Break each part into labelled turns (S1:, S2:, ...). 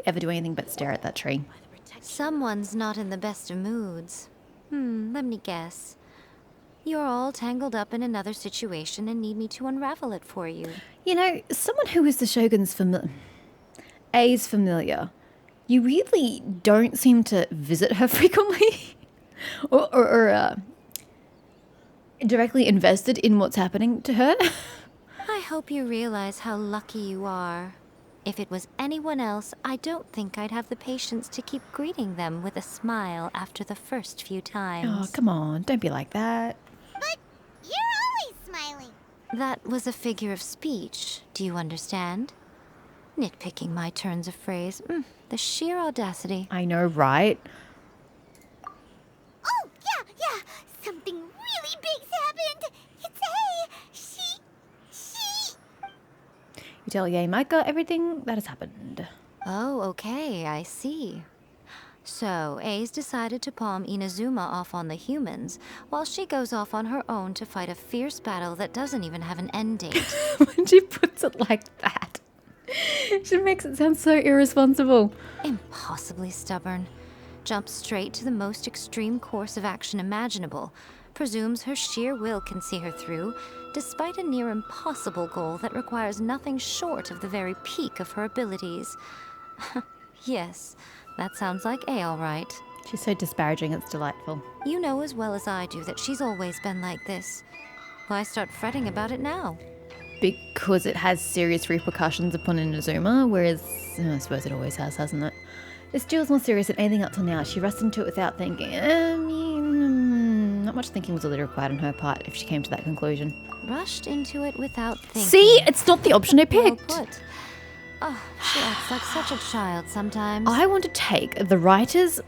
S1: ever do anything but stare at that tree.
S2: Someone's not in the best of moods. Let me guess. You're all tangled up in another situation and need me to unravel it for you.
S1: You know, someone who is the Shogun's A's familiar, you really don't seem to visit her frequently or directly invested in what's happening to her.
S2: I hope you realize how lucky you are. If it was anyone else, I don't think I'd have the patience to keep greeting them with a smile after the first few times.
S1: Oh, come on, don't be like that.
S3: But you're always smiling.
S2: That was a figure of speech, do you understand? Nitpicking my turns of phrase. The sheer audacity.
S1: I know, right?
S3: Oh, yeah. Something really big's happened. It's A. She...
S1: You tell Yay Micah everything that has happened.
S2: Oh, okay, I see. So, A's decided to palm Inazuma off on the humans, while she goes off on her own to fight a fierce battle that doesn't even have an end date.
S1: When she puts it like that, she makes it sound so irresponsible.
S2: Impossibly stubborn. Jumps straight to the most extreme course of action imaginable. Presumes her sheer will can see her through, despite a near impossible goal that requires nothing short of the very peak of her abilities. Yes, that sounds like A all right.
S1: She's so disparaging, it's delightful.
S2: You know as well as I do that she's always been like this. Why start fretting about it now?
S1: Because it has serious repercussions upon Inazuma, whereas I suppose it always has, hasn't it? This deal's more serious than anything up till now. She rushed into it without thinking. Not much thinking was really required on her part if she came to that conclusion.
S2: Rushed into it without thinking.
S1: See? It's not the option I picked.
S2: Well put. Oh, she acts like such a child sometimes.
S1: I want to take the writers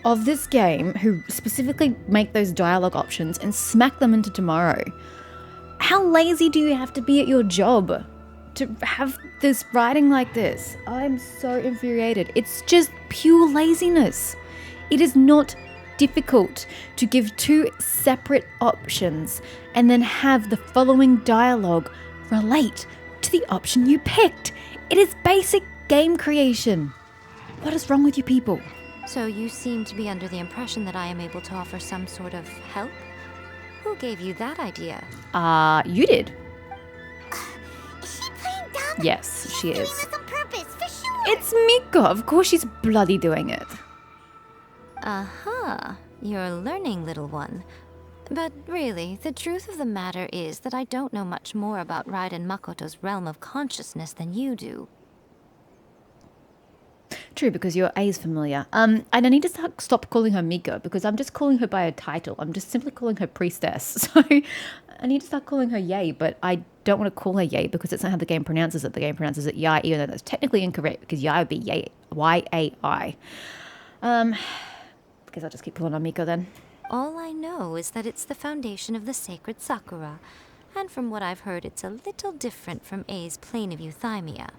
S1: of this game who specifically make those dialogue options and smack them into tomorrow. How lazy do you have to be at your job to have this writing like this? I'm so infuriated. It's just pure laziness. It is not difficult to give two separate options and then have the following dialogue relate to the option you picked. It is basic game creation. What is wrong with you people?
S2: So you seem to be under the impression that I am able to offer some sort of help? Who gave you that idea?
S1: You did.
S3: Is she playing dumb?
S1: Yes, she
S3: She's
S1: is.
S3: doing this on purpose, for sure.
S1: It's Mika. Of course she's bloody doing it.
S2: Aha, you're learning, little one. But really, the truth of the matter is that I don't know much more about Raiden Makoto's realm of consciousness than you do.
S1: True, because your A is familiar. And I need to stop calling her Mika because I'm just calling her by her title. I'm just simply calling her priestess. So I need to start calling her Yay, but I don't want to call her Yay because it's not how the game pronounces it. The game pronounces it Yai, even though that's technically incorrect because Yai would be Yay, Y-A-I. Because I'll just keep calling her Mika then.
S2: All I know is that it's the foundation of the sacred Sakura, and from what I've heard, it's a little different from A's plane of euthymia.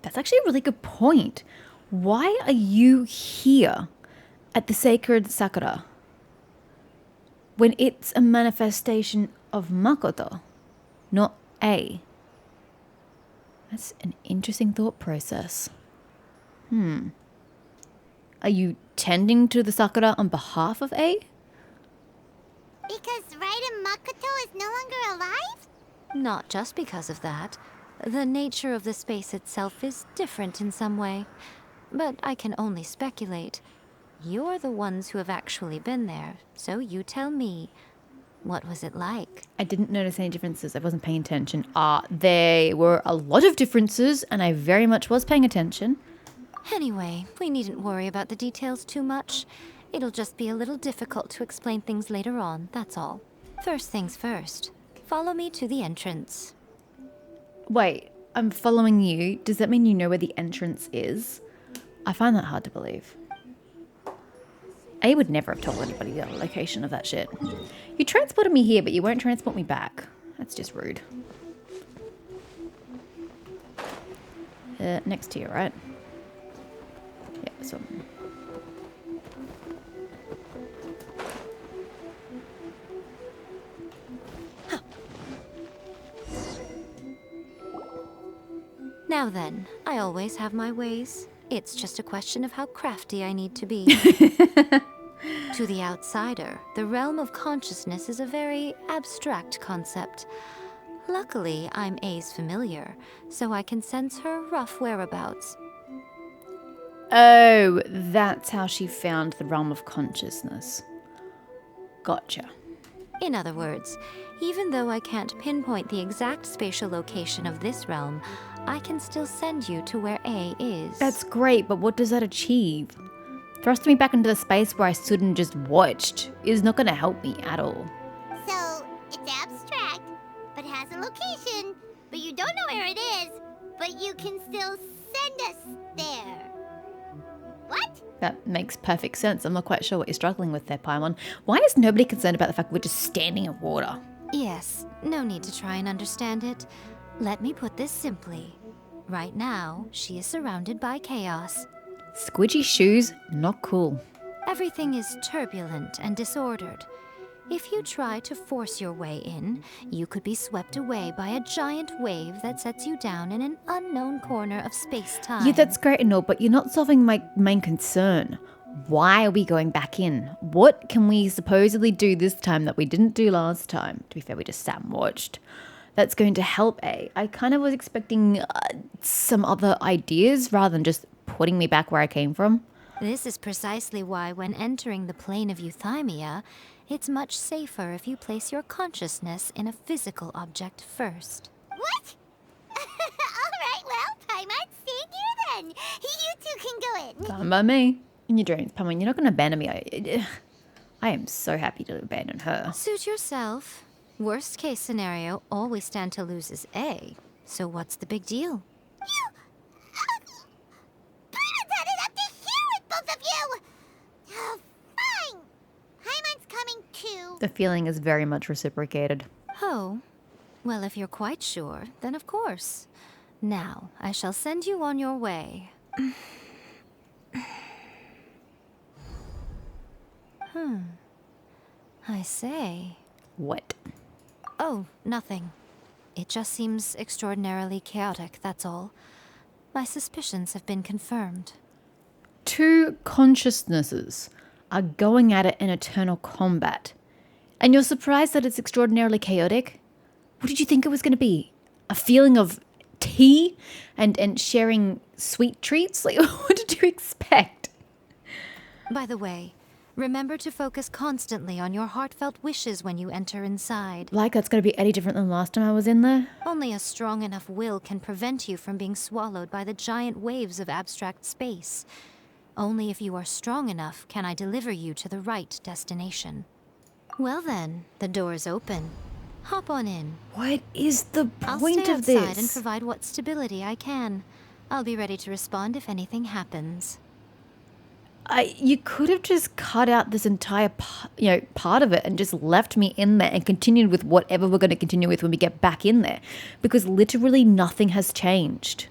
S1: That's actually a really good point. Why are you here at the sacred Sakura when it's a manifestation of Makoto, not A? That's an interesting thought process. Are you tending to the Sakura on behalf of A?
S3: Because Raiden Makoto is no longer alive?
S2: Not just because of that. The nature of the space itself is different in some way. But I can only speculate. You're the ones who have actually been there, so you tell me. What was it like?
S1: I didn't notice any differences. I wasn't paying attention. There were a lot of differences, and I very much was paying attention.
S2: Anyway, we needn't worry about the details too much. It'll just be a little difficult to explain things later on, that's all. First things first. Follow me to the entrance.
S1: Wait, I'm following you. Does that mean you know where the entrance is? I find that hard to believe. A would never have told anybody the location of that shit. You transported me here, but you won't transport me back. That's just rude. Next to you, right? Yeah, this one.
S2: Now then, I always have my ways. It's just a question of how crafty I need to be. To the outsider, the realm of consciousness is a very abstract concept. Luckily, I'm A's familiar, so I can sense her rough whereabouts.
S1: Oh, that's how she found the realm of consciousness. Gotcha.
S2: In other words, even though I can't pinpoint the exact spatial location of this realm, I can still send you to where A is.
S1: That's great, but what does that achieve? Thrusting me back into the space where I stood and just watched is not going to help me at all.
S3: So, it's abstract, but has a location, but you don't know where it is, but you can still send us there. What?
S1: That makes perfect sense. I'm not quite sure what you're struggling with there, Paimon. Why is nobody concerned about the fact we're just standing in water?
S2: Yes, no need to try and understand it. Let me put this simply. Right now, she is surrounded by chaos.
S1: Squidgy shoes, not cool.
S2: Everything is turbulent and disordered. If you try to force your way in, you could be swept away by a giant wave that sets you down in an unknown corner of space-time.
S1: Yeah, that's great and all, but you're not solving my main concern. Why are we going back in? What can we supposedly do this time that we didn't do last time? To be fair, we just sat and watched. That's going to help A. I kind of was expecting some other ideas rather than just putting me back where I came from.
S2: This is precisely why when entering the plane of euthymia, it's much safer if you place your consciousness in a physical object first.
S3: What? Alright, well, Paimon, stay here then. You two can go in.
S1: Fine by me. In your dreams, Paimon, you're not going to abandon me. I am so happy to abandon her.
S2: Suit yourself. Worst case scenario, all we stand to lose is A. So what's the big deal?
S3: Paimon's had it up to here with both of you! Oh, fine. Paimon's coming too.
S1: The feeling is very much reciprocated.
S2: Oh, well, if you're quite sure, then of course. Now, I shall send you on your way. I say.
S1: What?
S2: Oh, nothing. It just seems extraordinarily chaotic, that's all. My suspicions have been confirmed.
S1: Two consciousnesses are going at it in eternal combat. And you're surprised that it's extraordinarily chaotic? What did you think it was going to be? A feeling of tea and sharing sweet treats? Like, what did you expect?
S2: By the way, remember to focus constantly on your heartfelt wishes when you enter inside.
S1: Like that's going to be any different than last time I was in there?
S2: Only a strong enough will can prevent you from being swallowed by the giant waves of abstract space. Only if you are strong enough can I deliver you to the right destination. Well then, the door is open. Hop on in.
S1: What is the
S2: I'll
S1: point
S2: stay
S1: of
S2: outside and
S1: this?
S2: provide what stability I can. I'll be ready to respond if anything happens.
S1: You could have just cut out this entire part of it and just left me in there and continued with whatever we're going to continue with when we get back in there. Because literally nothing has changed.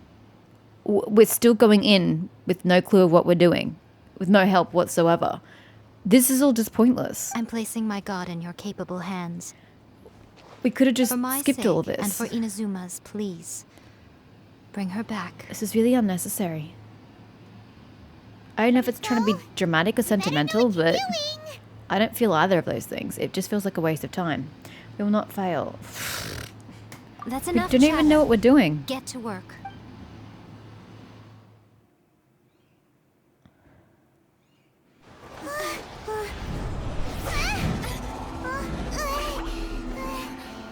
S1: We're still going in with no clue of what we're doing, with no help whatsoever. This is all just pointless.
S2: I'm placing my god in your capable hands.
S1: We could have just
S2: For my
S1: skipped
S2: sake,
S1: all of this.
S2: and for Inazuma's, please. Bring her back.
S1: This is really unnecessary. I don't know if it's trying to be dramatic or sentimental, but I don't feel either of those things. It just feels like a waste of time. We will not fail.
S2: That's
S1: We
S2: enough.
S1: don't even know what we're doing.
S2: Get to work.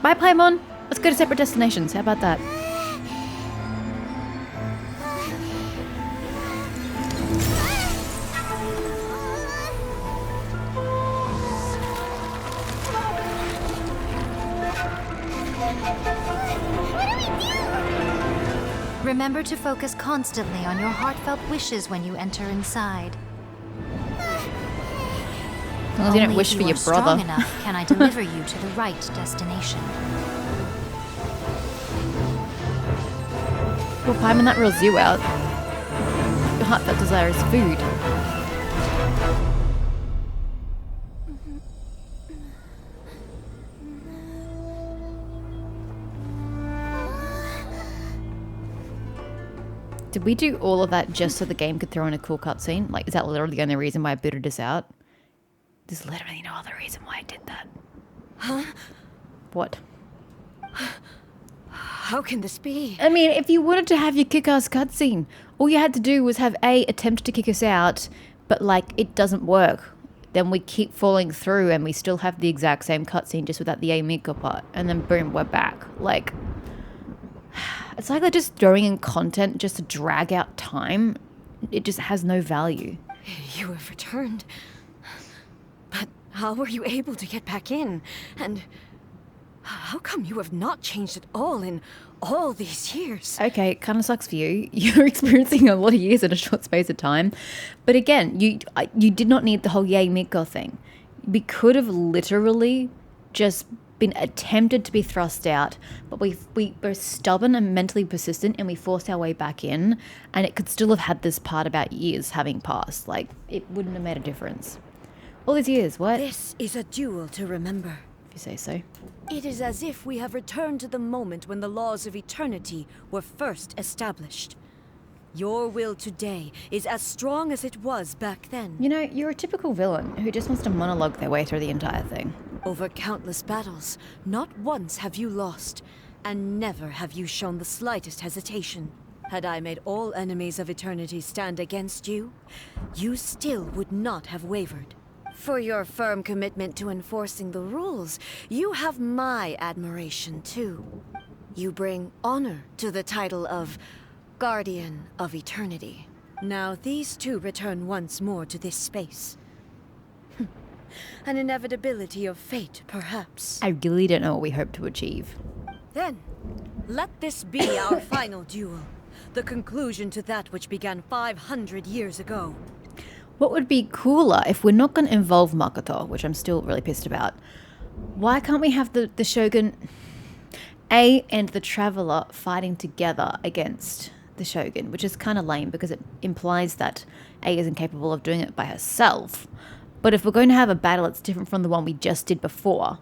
S1: Bye, Paimon. Let's go to separate destinations. How about that?
S2: Remember to focus constantly on your heartfelt wishes when you enter inside.
S1: As long as you don't
S2: Only
S1: wish
S2: if
S1: for
S2: you
S1: your
S2: are strong
S1: brother.
S2: enough can I deliver you to the right destination.
S1: Well, Paimon, that rules you out. Your heartfelt desire is food. Did we do all of that just so the game could throw in a cool cutscene? Like, is that literally the only reason why I booted us out? There's literally no other reason why I did that.
S4: Huh?
S1: What?
S4: How can this be?
S1: I mean, if you wanted to have your kick-ass cutscene, all you had to do was have A, attempt to kick us out, but, like, it doesn't work. Then we keep falling through and we still have the exact same cutscene just without the A Miko part. And then boom, we're back. Like, it's like they're just throwing in content just to drag out time. It just has no value.
S4: You have returned. But how were you able to get back in? And how come you have not changed at all in all these years?
S1: Okay, it kind of sucks for you. You're experiencing a lot of years in a short space of time. But again, you did not need the whole Yay Miko thing. We could have literally just been attempted to be thrust out, but we were stubborn and mentally persistent, and we forced our way back in, and it could still have had this part about years having passed. Like, it wouldn't have made a difference. All these years, what?
S4: This is a duel to remember.
S1: If you say so.
S4: It is as if we have returned to the moment when the laws of eternity were first established. Your will today is as strong as it was back then.
S1: You know, you're a typical villain who just wants to monologue their way through the entire thing.
S4: Over countless battles, not once have you lost, and never have you shown the slightest hesitation. Had I made all enemies of eternity stand against you, you still would not have wavered. For your firm commitment to enforcing the rules, you have my admiration too. You bring honor to the title of Guardian of Eternity. Now these two return once more to this space. An inevitability of fate, perhaps.
S1: I really don't know what we hope to achieve.
S4: Then, let this be our final duel. The conclusion to that which began 500 years ago.
S1: What would be cooler if we're not going to involve Makoto, which I'm still really pissed about? Why can't we have the Shogun A and the Traveler fighting together against the Shogun, which is kind of lame because it implies that A is incapable of doing it by herself. But if we're going to have a battle that's different from the one we just did before,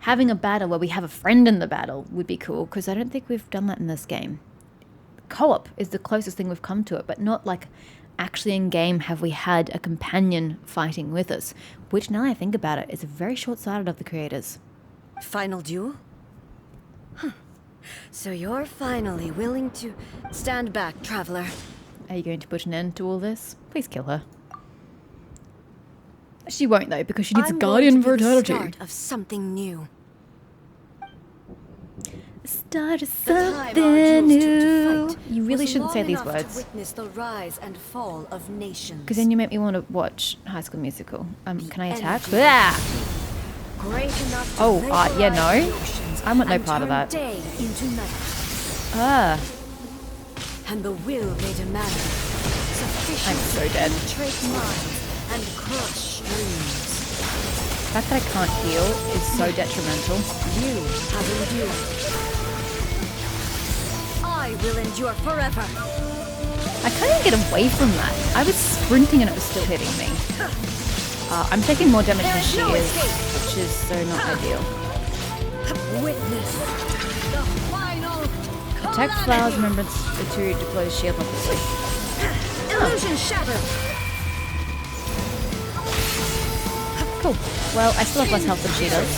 S1: having a battle where we have a friend in the battle would be cool, because I don't think we've done that in this game. Co-op is the closest thing we've come to it, but not like actually in game have we had a companion fighting with us, which now I think about it is very short-sighted of the creators.
S4: Final duel? So you're finally willing to stand back, Traveler.
S1: Are you going to put an end to all this? Please kill her. She won't though, because she needs a guardian for eternity.
S4: The start of something new.
S1: Start of something new. You really shouldn't say these words.
S4: To witness the rise and fall of nations.
S1: Because then you make me want to watch High School Musical. Can I attack? Ah! Oh, yeah, no. I want no part of that.
S4: Day into night.
S1: Ah.
S4: And the will they demand.
S1: I'm so dead.
S4: Penetrate minds and crush dreams.
S1: The fact that I can't heal is so detrimental.
S4: You have endured. I will endure forever.
S1: I can't even get away from that. I was sprinting and it was still hitting me. I'm taking more damage than she is, which is so not ideal.
S4: Witness the final
S1: Attack flowers, remembrance to deploy shield obviously.
S4: illusion shattered.
S1: Cool. Well, I still have less health than she does.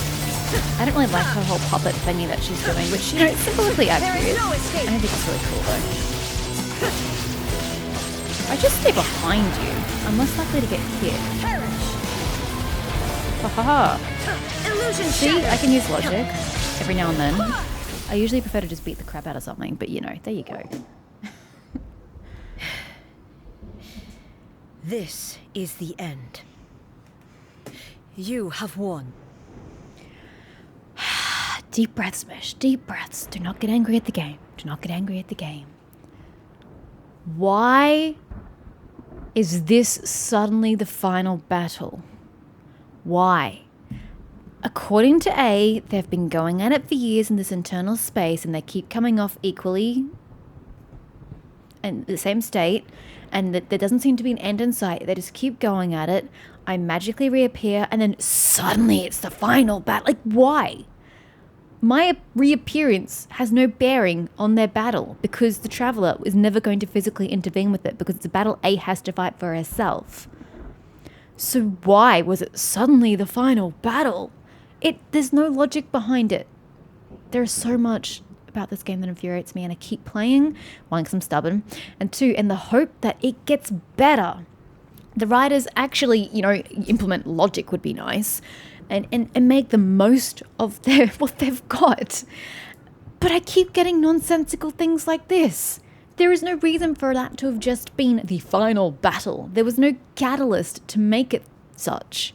S1: I don't really like her whole puppet thingy that she's doing, which, you know, it's symbolically accurate. I don't think it's really cool though. I just stay behind you. I'm less likely to get hit. Ha ha ha. See, I can use logic every now and then. I usually prefer to just beat the crap out of something, but you know, there you go.
S4: This is the end. You have won.
S1: Deep breaths, Mish. Deep breaths. Do not get angry at the game. Do not get angry at the game. Why is this suddenly the final battle? Why? According to A, they've been going at it for years in this internal space and they keep coming off equally in the same state, and that there doesn't seem to be an end in sight. They just keep going at it. I magically reappear and then suddenly it's the final battle. Like, why? my reappearance has no bearing on their battle because the Traveler is never going to physically intervene with it because it's a battle A has to fight for herself. So why was it suddenly the final battle? There's no logic behind it. There's so much about this game that infuriates me, and I keep playing, one, because I'm stubborn, and two, in the hope that it gets better. The writers actually, implement logic would be nice and make the most of what they've got. But I keep getting nonsensical things like this. There is no reason for that to have just been the final battle. There was no catalyst to make it such.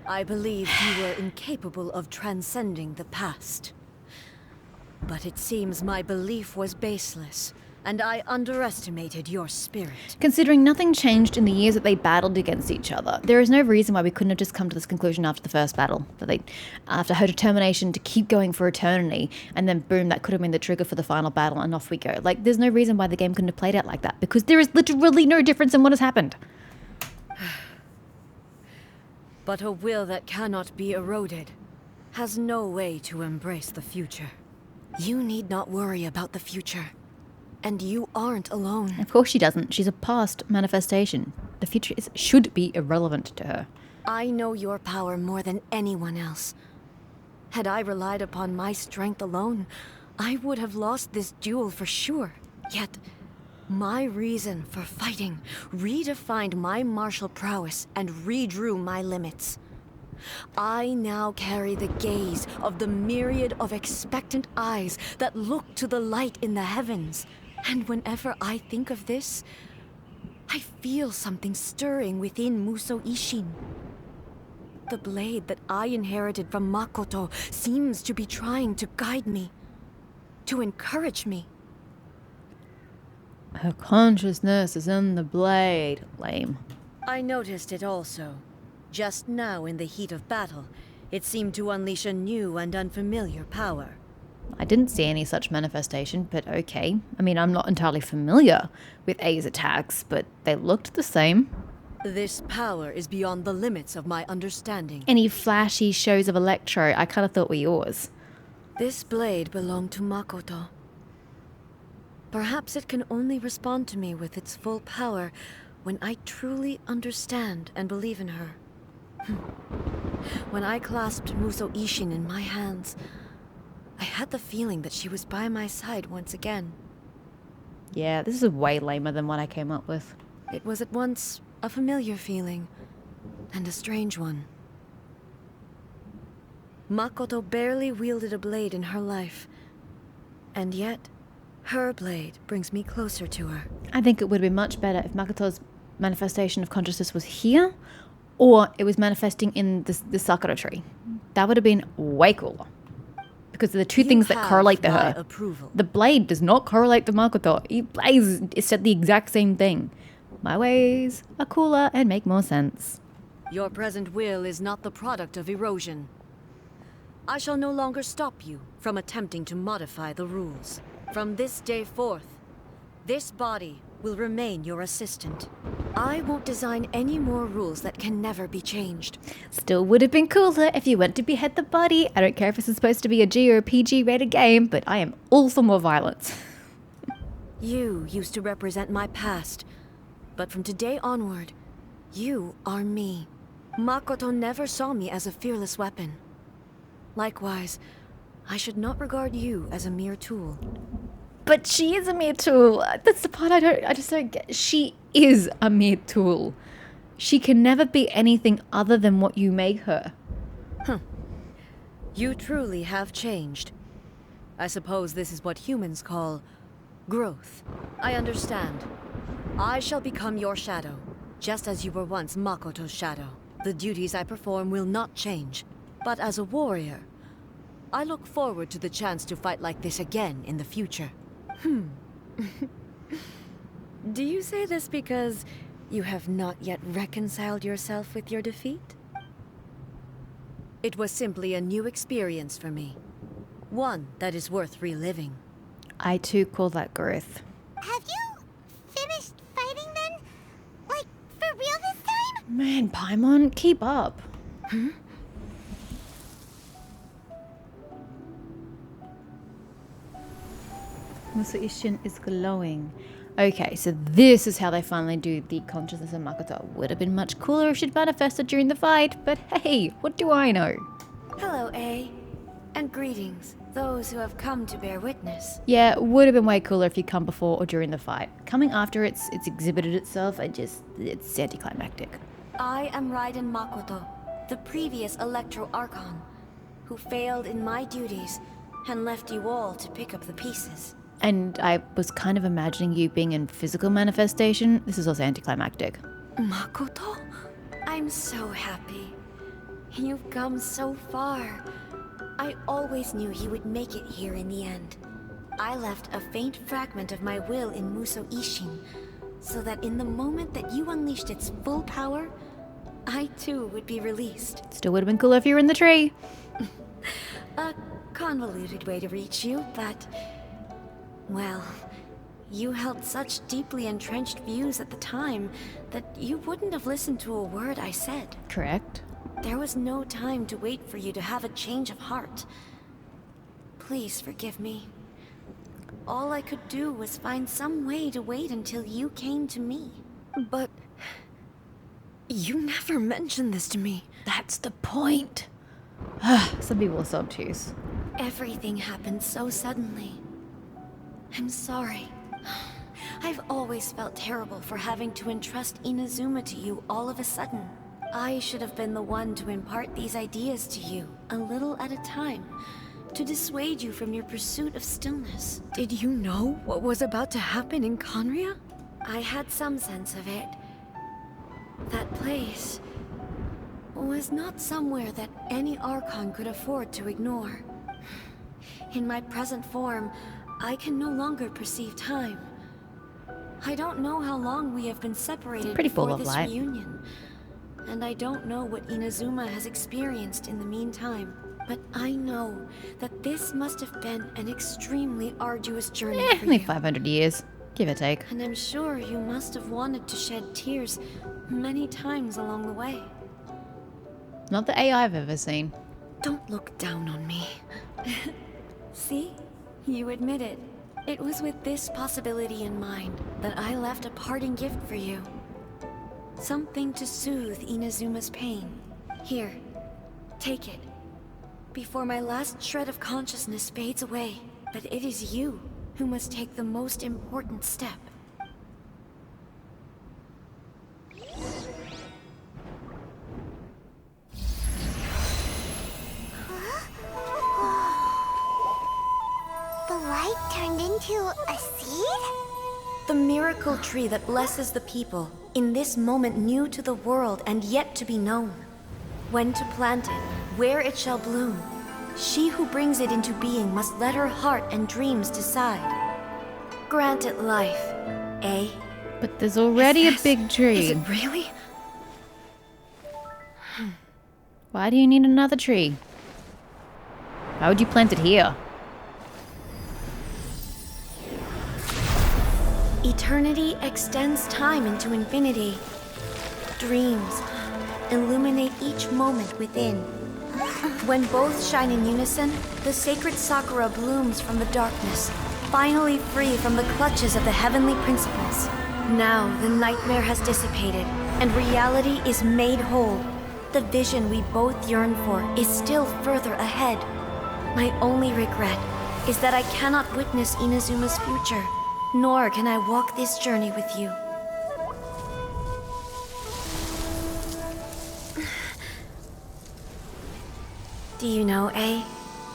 S4: I believed you were incapable of transcending the past. But it seems my belief was baseless, and I underestimated your spirit.
S1: Considering nothing changed in the years that they battled against each other, there is no reason why we couldn't have just come to this conclusion after the first battle. After her determination to keep going for eternity, and then boom, that could have been the trigger for the final battle, and off we go. There's no reason why the game couldn't have played out like that, because there is literally no difference in what has happened.
S4: But a will that cannot be eroded has no way to embrace the future. You need not worry about the future. And you aren't alone.
S1: Of course she doesn't. She's a past manifestation. The future should be irrelevant to her.
S4: I know your power more than anyone else. Had I relied upon my strength alone, I would have lost this duel for sure. Yet, my reason for fighting redefined my martial prowess and redrew my limits. I now carry the gaze of the myriad of expectant eyes that look to the light in the heavens. And whenever I think of this, I feel something stirring within Musou Ishin. The blade that I inherited from Makoto seems to be trying to guide me, to encourage me.
S1: Her consciousness is in the blade. Lame.
S4: I noticed it also. Just now in the heat of battle, it seemed to unleash a new and unfamiliar power.
S1: I didn't see any such manifestation, but okay. I mean, I'm not entirely familiar with A's attacks, but they looked the same.
S4: This power is beyond the limits of my understanding.
S1: Any flashy shows of Electro, I kind of thought were yours.
S4: This blade belonged to Makoto. Perhaps it can only respond to me with its full power when I truly understand and believe in her. When I clasped Musou Ishin in my hands, I had the feeling that she was by my side once again.
S1: Yeah, this is way lamer than what I came up with.
S4: It was at once a familiar feeling and a strange one. Makoto barely wielded a blade in her life, and yet her blade brings me closer to her.
S1: I think it would have been much better if Makoto's manifestation of consciousness was here, or it was manifesting in the Sakura tree. That would have been way cooler. Because they're the two things that correlate to her.
S4: Approval.
S1: The blade does not correlate to Makoto. Blades said the exact same thing. My ways are cooler and make more sense.
S4: Your present will is not the product of erosion. I shall no longer stop you from attempting to modify the rules. From this day forth, this body will remain your assistant. I won't design any more rules that can never be changed.
S1: Still would have been cooler if you went to behead the body. I don't care if this is supposed to be a G or a PG rated game, but I am all for more violence.
S4: You used to represent my past, but from today onward, you are me. Makoto never saw me as a fearless weapon. Likewise, I should not regard you as a mere tool.
S1: But she is a mere tool. That's the part I just don't get. She is a mere tool. She can never be anything other than what you make her.
S4: You truly have changed. I suppose this is what humans call growth. I understand. I shall become your shadow, just as you were once Makoto's shadow. The duties I perform will not change. But as a warrior, I look forward to the chance to fight like this again in the future. Do you say this because you have not yet reconciled yourself with your defeat? It was simply a new experience for me. One that is worth reliving.
S1: I too call that growth.
S3: Have you finished fighting then? Like, for real this time?
S1: Man, Paimon, keep up. Musa Ishin is glowing. Okay, so this is how they finally do the consciousness of Makoto. Would have been much cooler if she'd manifested during the fight, but hey, what do I know?
S4: Hello, A. And greetings, those who have come to bear witness.
S1: Yeah, would have been way cooler if you'd come before or during the fight. Coming after it's exhibited itself, it's anticlimactic.
S4: I am Raiden Makoto, the previous Electro Archon, who failed in my duties and left you all to pick up the pieces.
S1: And I was kind of imagining you being in physical manifestation. This is also anticlimactic.
S4: Makoto? I'm so happy. You've come so far. I always knew you would make it here in the end. I left a faint fragment of my will in Muso Ishin, so that in the moment that you unleashed its full power, I too would be released.
S1: Still would have been cooler if you were in the tree.
S4: A convoluted way to reach you, but... well, you held such deeply entrenched views at the time that you wouldn't have listened to a word I said.
S1: Correct.
S4: There was no time to wait for you to have a change of heart. Please forgive me. All I could do was find some way to wait until you came to me. But... you never mentioned this to me.
S1: That's the point. Some people are so obtuse.
S4: Everything happened so suddenly. I'm sorry. I've always felt terrible for having to entrust Inazuma to you all of a sudden. I should have been the one to impart these ideas to you, a little at a time, to dissuade you from your pursuit of stillness. Did you know what was about to happen in Conria? I had some sense of it. That place was not somewhere that any Archon could afford to ignore. In my present form, I can no longer perceive time. I don't know how long we have been separated
S1: Pretty full
S4: before
S1: of
S4: this
S1: life.
S4: reunion. And I don't know what Inazuma has experienced in the meantime. But I know that this must have been an extremely arduous journey for
S1: Only
S4: you.
S1: 500 years, give or take.
S4: And I'm sure you must have wanted to shed tears many times along the way.
S1: Not the AI I've ever seen.
S4: Don't look down on me. See? You admit it. It was with this possibility in mind that I left a parting gift for you. Something to soothe Inazuma's pain. Here, take it. Before my last shred of consciousness fades away. But it is you who must take the most important step.
S3: The light turned into a seed?
S4: The miracle tree that blesses the people, in this moment new to the world and yet to be known. When to plant it, where it shall bloom. She who brings it into being must let her heart and dreams decide. Grant it life, eh?
S1: But there's already a big tree.
S4: Is it really?
S1: Why do you need another tree? Why would you plant it here?
S4: Eternity extends time into infinity. Dreams illuminate each moment within. When both shine in unison, the sacred Sakura blooms from the darkness, finally free from the clutches of the heavenly principles. Now the nightmare has dissipated, and reality is made whole. The vision we both yearn for is still further ahead. My only regret is that I cannot witness Inazuma's future, nor can I walk this journey with you. Do you know, A?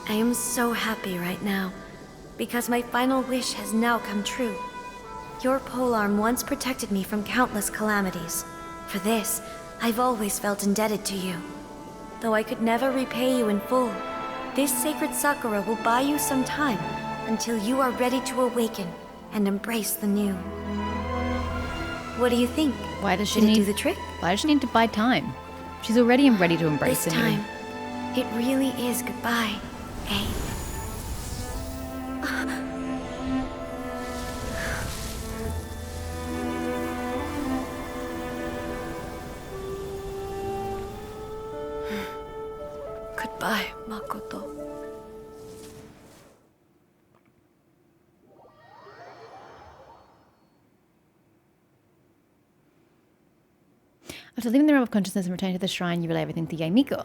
S4: I am so happy right now, because my final wish has now come true. Your polearm once protected me from countless calamities. For this, I've always felt indebted to you. Though I could never repay you in full, this sacred Sakura will buy you some time until you are ready to awaken and embrace the new. What do you think?
S1: Why does she
S4: Did it
S1: need
S4: do the trick?
S1: Why does she need to buy time? She's already ready to embrace
S4: This
S1: the new.
S4: time, it really is goodbye, eh? Goodbye, Makoto.
S1: After leaving the realm of consciousness and returning to the shrine, you relay everything to Yaemiko.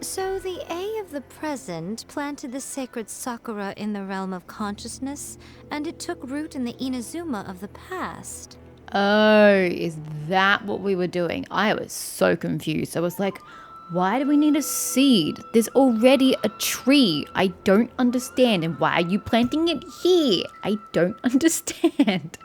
S2: So the A of the present planted the sacred sakura in the realm of consciousness, and it took root in the Inazuma of the past.
S1: Oh, is that what we were doing? I was so confused. I was like, why do we need a seed? There's already a tree. I don't understand. And why are you planting it here? I don't understand.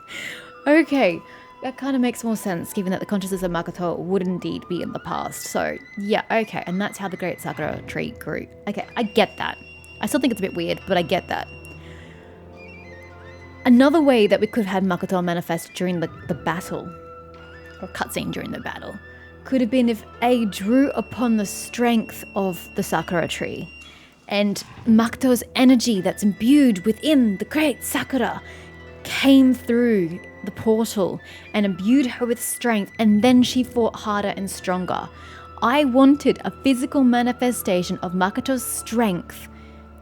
S1: Okay, that kind of makes more sense, given that the consciousness of Makoto would indeed be in the past. So, yeah, okay. And that's how the great Sakura tree grew. Okay, I get that. I still think it's a bit weird, but I get that. Another way that we could have had Makoto manifest during the battle, or cutscene during the battle, could have been if A drew upon the strength of the Sakura tree, and Makoto's energy that's imbued within the great Sakura came through the portal and imbued her with strength, and then she fought harder and stronger. I wanted a physical manifestation of Makoto's strength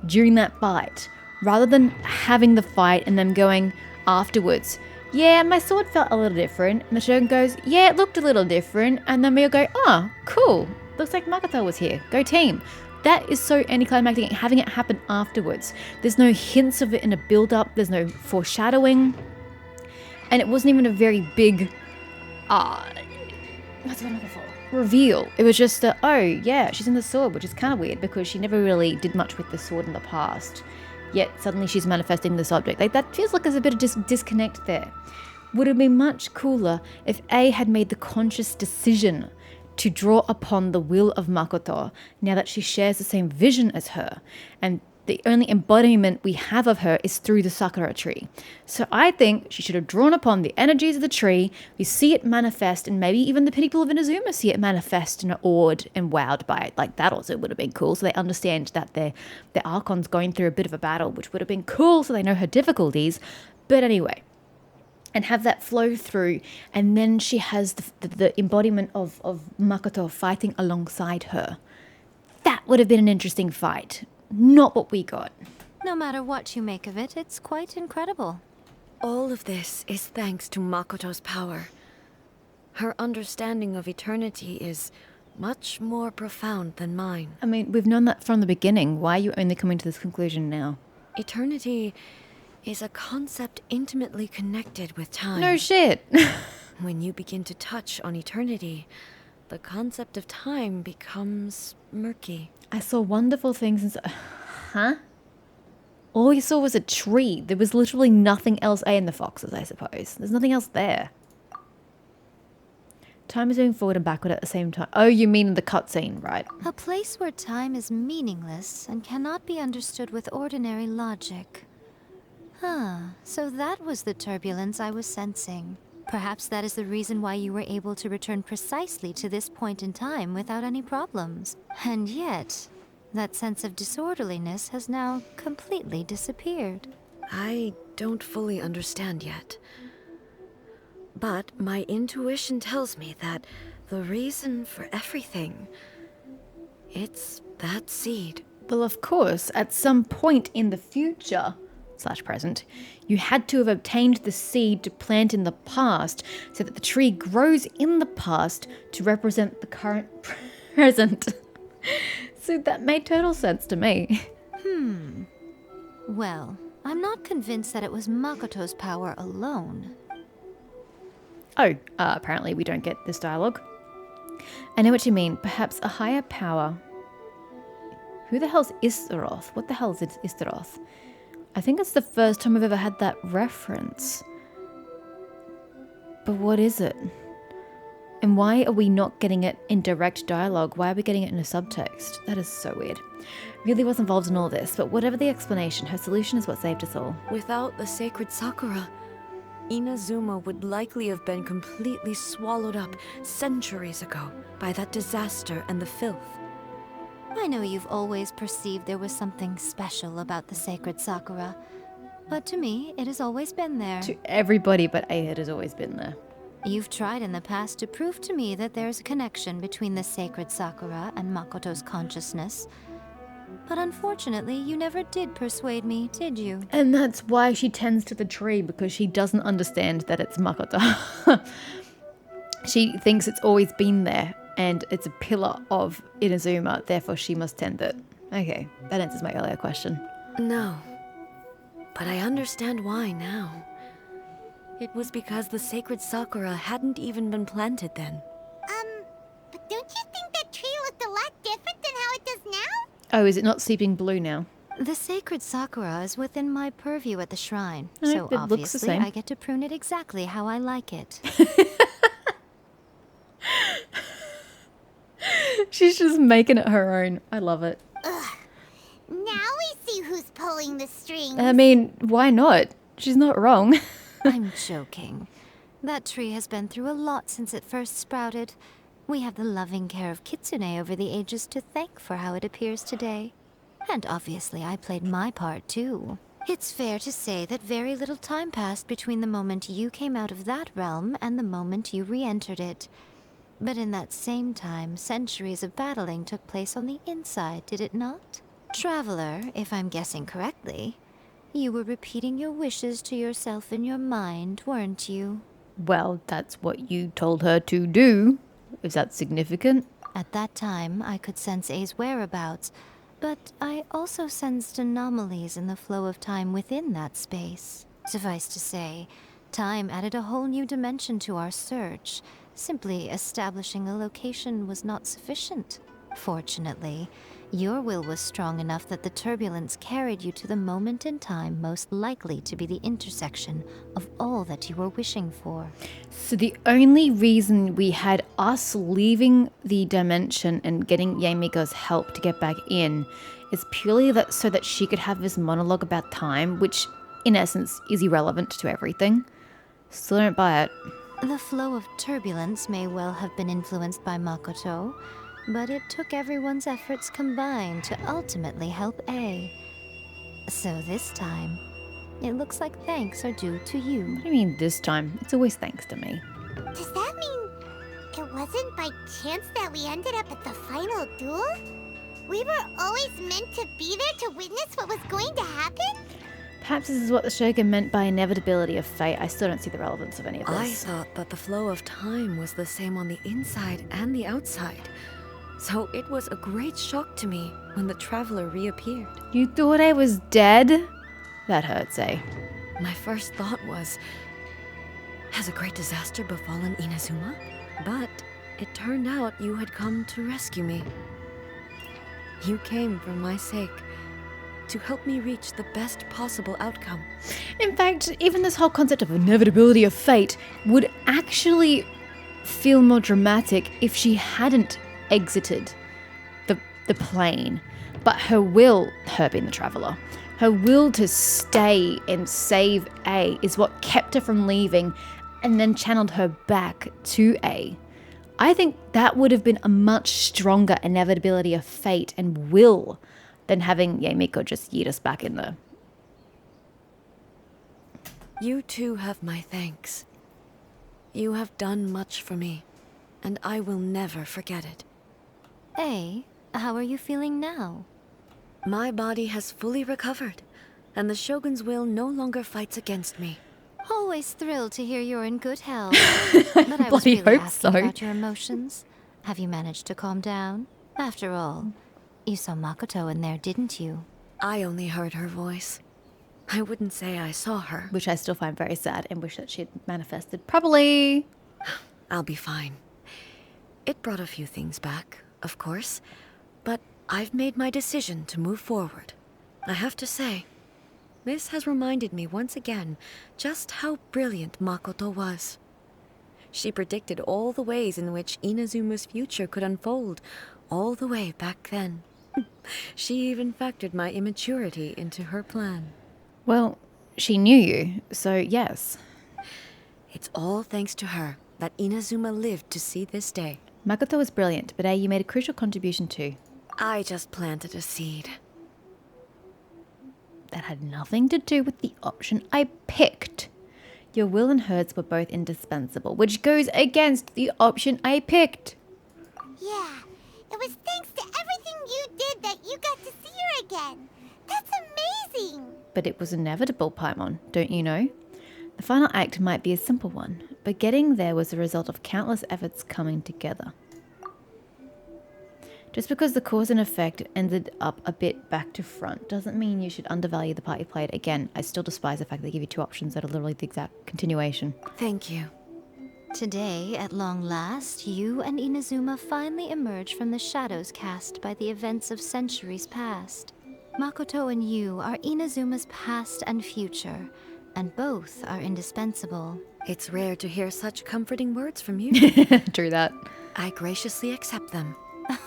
S1: during that fight, rather than having the fight and them going afterwards, yeah, my sword felt a little different. And the shogun goes, yeah, it looked a little different. And then we'll go, oh, cool. Looks like Makoto was here. Go team. That is so anticlimactic, having it happen afterwards. There's no hints of it in a build-up. There's no foreshadowing. And it wasn't even a very big, what's what I'm looking for? Reveal. It was just oh, yeah, she's in the sword, which is kind of weird because she never really did much with the sword in the past. Yet suddenly she's manifesting this object. Like, that feels like there's a bit of disconnect there. Would have been much cooler if A had made the conscious decision to draw upon the will of Makoto now that she shares the same vision as her, and the only embodiment we have of her is through the Sakura tree. So I think she should have drawn upon the energies of the tree. We see it manifest, and maybe even the people of Inazuma see it manifest and are awed and wowed by it. Like, that also would have been cool, so they understand that their Archon's going through a bit of a battle, which would have been cool, so they know her difficulties. But anyway, and have that flow through, and then she has the embodiment of Makoto fighting alongside her. That would have been an interesting fight. Not what we got.
S2: No matter what you make of it, it's quite incredible.
S4: All of this is thanks to Makoto's power. Her understanding of eternity is much more profound than mine.
S1: I mean, we've known that from the beginning. Why are you only coming to this conclusion now?
S4: Eternity is a concept intimately connected with time.
S1: No shit.
S4: When you begin to touch on eternity, the concept of time becomes murky.
S1: I saw wonderful things and huh? All we saw was a tree. There was literally nothing else. And the foxes, I suppose. There's nothing else there. Time is moving forward and backward at the same time. Oh, you mean the cutscene, right?
S2: A place where time is meaningless and cannot be understood with ordinary logic. So that was the turbulence I was sensing. Perhaps that is the reason why you were able to return precisely to this point in time without any problems. And yet, that sense of disorderliness has now completely disappeared.
S4: I don't fully understand yet. But my intuition tells me that the reason for everything, it's that seed.
S1: Well, of course, at some point in the future / present, you had to have obtained the seed to plant in the past so that the tree grows in the past to represent the current present. So that made total sense to me.
S2: Well, I'm not convinced that it was Makoto's power alone.
S1: Oh, apparently we don't get this dialogue. I know what you mean. Perhaps a higher power. Who the hell's Istaroth? What the hell is Istaroth? I think it's the first time I've ever had that reference. But what is it? And why are we not getting it in direct dialogue? Why are we getting it in a subtext? That is so weird. Really was involved in all this, but whatever the explanation, her solution is what saved us all.
S4: Without the sacred Sakura, Inazuma would likely have been completely swallowed up centuries ago by that disaster and the filth.
S2: I know you've always perceived there was something special about the sacred Sakura, but to me, it has always been there.
S1: To everybody but Aether has always been there.
S2: You've tried in the past to prove to me that there's a connection between the sacred Sakura and Makoto's consciousness, but unfortunately, you never did persuade me, did you?
S1: And that's why she tends to the tree, because she doesn't understand that it's Makoto. She thinks it's always been there and it's a pillar of Inazuma, therefore she must tend it. Okay, that answers my earlier question.
S4: No. But I understand why now. It was because the sacred sakura hadn't even been planted then.
S3: But don't you think that tree looked a lot different than how it does now?
S1: Oh, is it not sleeping blue now?
S2: The sacred sakura is within my purview at the shrine,
S1: Oh,
S2: so
S1: it looks the
S2: obviously
S1: same.
S2: I get to prune it exactly how I like it.
S1: She's just making it her own. I love it.
S3: Now we see who's pulling the strings.
S1: I mean, why not? She's not wrong.
S2: I'm joking. That tree has been through a lot since it first sprouted. We have the loving care of Kitsune over the ages to thank for how it appears today. And obviously I played my part too. It's fair to say that very little time passed between the moment you came out of that realm and the moment you re-entered it. But in that same time, centuries of battling took place on the inside, did it not? Traveler, if I'm guessing correctly, you were repeating your wishes to yourself in your mind, weren't you?
S1: Well, that's what you told her to do. Is that significant?
S2: At that time, I could sense A's whereabouts, but I also sensed anomalies in the flow of time within that space. Suffice to say, time added a whole new dimension to our search. Simply establishing a location was not sufficient. Fortunately, your will was strong enough that the turbulence carried you to the moment in time most likely to be the intersection of all that you were wishing for.
S1: So the only reason we had us leaving the dimension and getting Yamiko's help to get back in is purely that so that she could have this monologue about time, which in essence is irrelevant to everything. Still don't buy it.
S2: The flow of turbulence may well have been influenced by Makoto, but it took everyone's efforts combined to ultimately help A. So this time, it looks like thanks are due to you.
S1: What do you mean this time? It's always thanks to me.
S3: Does that mean it wasn't by chance that we ended up at the final duel? We were always meant to be there to witness what was going to happen?
S1: Perhaps this is what the shogun meant by inevitability of fate. I still don't see the relevance of any of
S4: I
S1: this.
S4: thought that the flow of time was the same on the inside and the outside. So it was a great shock to me when the traveler reappeared.
S1: You thought I was dead? That hurts, eh?
S4: My first thought was, has a great disaster befallen Inazuma? But it turned out you had come to rescue me. You came for my sake, to help me reach the best possible outcome.
S1: In fact, even this whole concept of inevitability of fate would actually feel more dramatic if she hadn't exited the plane. But her will, her being the traveler, her will to stay and save A is what kept her from leaving and then channeled her back to A. I think that would have been a much stronger inevitability of fate and will than having Yamiko just yeet us back in there.
S4: You too have my thanks. You have done much for me, and I will never forget it.
S2: A, how are you feeling now?
S4: My body has fully recovered, and the Shogun's will no longer fights against me.
S2: Always thrilled to hear you're in good health. But I was
S1: bloody
S2: really
S1: hope
S2: asking
S1: so.
S2: about your emotions. Have you managed to calm down? After all, you saw Makoto in there, didn't you?
S4: I only heard her voice. I wouldn't say I saw her.
S1: Which I still find very sad and wish that she'd manifested properly.
S4: I'll be fine. It brought a few things back, of course, but I've made my decision to move forward. I have to say, this has reminded me once again just how brilliant Makoto was. She predicted all the ways in which Inazuma's future could unfold, all the way back then. She even factored my immaturity into her plan.
S1: Well, she knew you, so yes.
S4: It's all thanks to her that Inazuma lived to see this day.
S1: Makoto was brilliant, but you made a crucial contribution too.
S4: I just planted a seed.
S1: That had nothing to do with the option I picked. Your will and hers were both indispensable, which goes against the option I picked.
S3: Yeah, it was thanks to everything you did that you got to see her again. That's amazing!
S1: But it was inevitable, Paimon, don't you know? The final act might be a simple one, but getting there was the result of countless efforts coming together. Just because the cause and effect ended up a bit back to front doesn't mean you should undervalue the part you played. Again, I still despise the fact they give you 2 options that are literally the exact continuation.
S4: Thank you.
S2: Today, at long last, you and Inazuma finally emerge from the shadows cast by the events of centuries past. Makoto and you are Inazuma's past and future, and both are indispensable.
S4: It's rare to hear such comforting words from you.
S1: True that.
S4: I graciously accept them.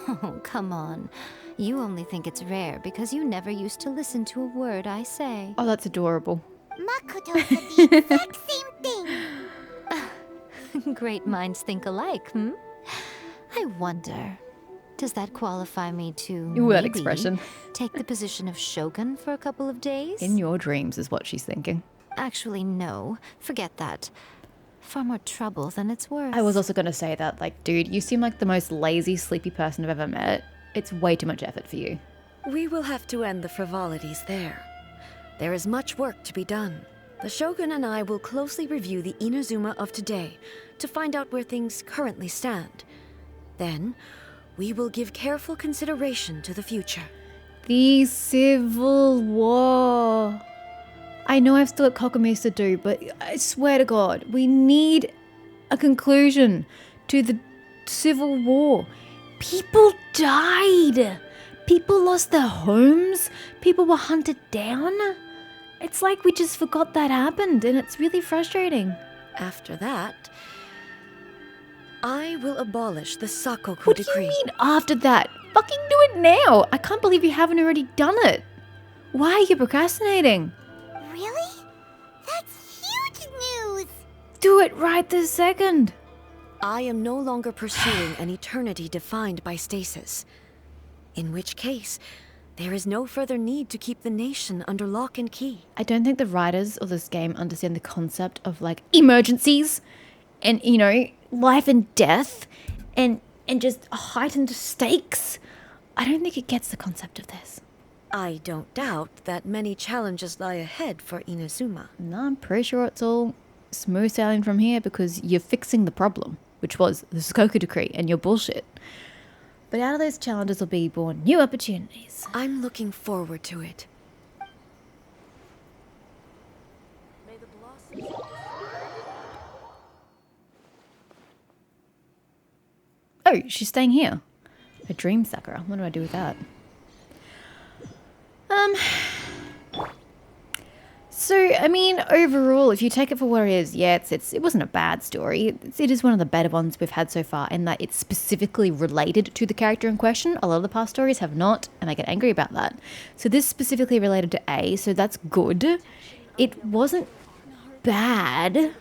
S2: Oh, come on. You only think it's rare because you never used to listen to a word I say.
S1: Oh, that's adorable.
S3: Makoto said the exact same thing.
S2: Great minds think alike, hmm? I wonder, does that qualify me to
S1: Ooh, that
S2: maybe
S1: expression.
S2: take the position of shogun for a couple of days?
S1: In your dreams is what she's thinking.
S2: Actually, no. Forget that. Far more trouble than it's worth.
S1: I was also going to say that, like, dude, you seem like the most lazy, sleepy person I've ever met. It's way too much effort for you.
S4: We will have to end the frivolities there. There is much work to be done. The Shogun and I will closely review the Inazuma of today to find out where things currently stand. Then, we will give careful consideration to the future.
S1: The Civil War. I know I've still got Kokomis to do, but I swear to God, we need a conclusion to the Civil War. People died. People lost their homes. People were hunted down. It's like we just forgot that happened, and it's really frustrating.
S4: After that, I will abolish the Sakoku
S1: What do
S4: decree.
S1: you mean after that? Fucking do it now. I can't believe you haven't already done it. Why are you procrastinating?
S3: Really? That's huge news!
S1: Do it right this second.
S4: I am no longer pursuing an eternity defined by stasis. In which case, there is no further need to keep the nation under lock and key.
S1: I don't think the writers of this game understand the concept of, like, emergencies and, you know, life and death and just heightened stakes. I don't think it gets the concept of this.
S4: I don't doubt that many challenges lie ahead for Inazuma.
S1: No, I'm pretty sure it's all smooth sailing from here because you're fixing the problem, which was the Sakoku decree and your bullshit. But out of those challenges will be born new opportunities.
S4: I'm looking forward to it.
S1: Oh, she's staying here. A dream sucker. What do I do with that? So, I mean, overall, if you take it for what it is, yeah, it wasn't a bad story. It is one of the better ones we've had so far in that it's specifically related to the character in question. A lot of the past stories have not, and I get angry about that. So this specifically related to A, so that's good. It wasn't bad.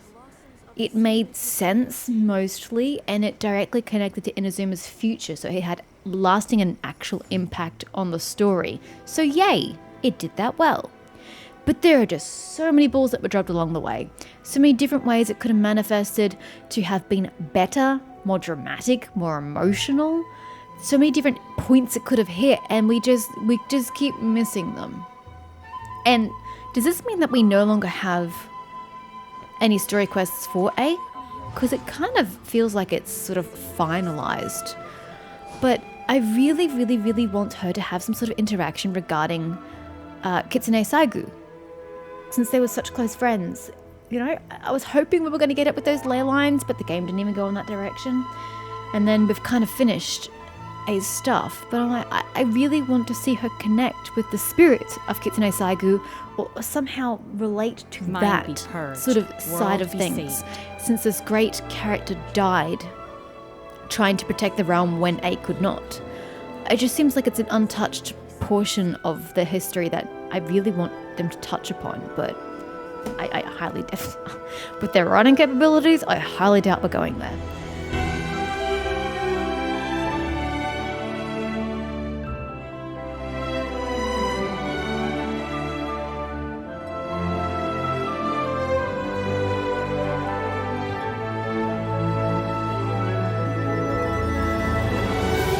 S1: It made sense, mostly, and it directly connected to Inazuma's future, so it had lasting and actual impact on the story. So yay, it did that well. But there are just so many balls that were dropped along the way. So many different ways it could have manifested to have been better, more dramatic, more emotional. So many different points it could have hit, and we just keep missing them. And does this mean that we no longer have any story quests for A? Because it kind of feels like it's sort of finalized. But I really, really, really want her to have some sort of interaction regarding Kitsune Saigu. Since they were such close friends, you know, I was hoping we were going to get it with those ley lines, but the game didn't even go in that direction. And then we've kind of finished A's stuff, but I'm like, I really want to see her connect with the spirit of Kitsune Saigu, or somehow relate to
S5: Mind be
S1: that
S5: purged,
S1: sort of side
S5: world
S1: of
S5: be
S1: things.
S5: saved.
S1: Since this great character died trying to protect the realm when A could not. It just seems like it's an untouched portion of the history that I really want them to touch upon, but I highly doubt, with their writing capabilities, I highly doubt we're going there.